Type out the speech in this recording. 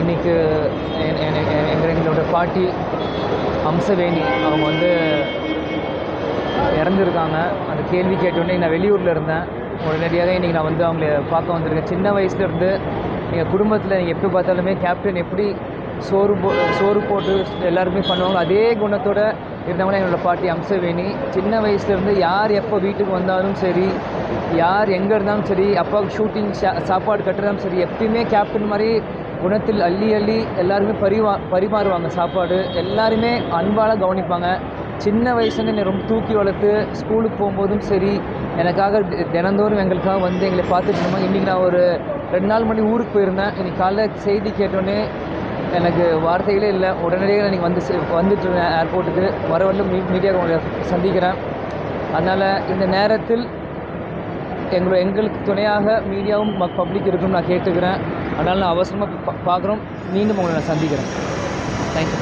இன்றைக்கு எங்களோட பாட்டி அம்சவேணி அவங்க வந்து இறந்துருக்காங்க. அந்த கேள்வி கேட்டோடனே நான் வெளியூரில் இருந்தேன். உடனடியாக இன்றைக்கி நான் வந்து அவங்கள பார்க்க வந்திருக்கேன். சின்ன வயசுலேருந்து எங்கள் குடும்பத்தில் நீங்கள் எப்போ பார்த்தாலுமே கேப்டன் எப்படி சோறு போட்டு எல்லாருமே பண்ணுவாங்க, அதே குணத்தோடு இருந்தவங்களே என்னோடய பாட்டி அம்சவேணி. சின்ன வயசுலேருந்து யார் எப்போ வீட்டுக்கு வந்தாலும் சரி, யார் எங்கே இருந்தாலும் சரி, அப்பாவுக்கு ஷூட்டிங் சாப்பாடு கட்டுறதாலும் சரி, எப்பயுமே கேப்டன் மாதிரி குணத்தில் அள்ளி எல்லாருமே பரிமாறுவாங்க சாப்பாடு. எல்லாருமே அன்பால் கவனிப்பாங்க. சின்ன வயசுலேருந்து என்னை ரொம்ப தூக்கி வளர்த்து ஸ்கூலுக்கு போகும்போதும் சரி, எனக்காக தினந்தோறும் எங்களுக்காக வந்து எங்களை பார்த்துட்டு இருந்தாங்க. இன்றைக்கி நான் ஒரு 2 நாள் முன்னாடி ஊருக்கு போயிருந்தேன். இன்றைக்கி காலைல செய்தி கேட்டோன்னே எனக்கு வார்த்தைகளே இல்லை. உடனடியாக இன்றைக்கி வந்துட்டுருக்கேன் ஏர்போர்ட்டுக்கு. வரவரையிலும் மீடியாவுக்கு உங்களை சந்திக்கிறேன். அதனால் இந்த நேரத்தில் எங்களுக்கு துணையாக மீடியாவும் பப்ளிக் இருக்குன்னு நான் கேட்டுக்கிறேன். அதனால் நான் அவசரமாக பார்க்குறோம். மீண்டும் உங்களை நான் சந்திக்கிறேன். தேங்க்யூ.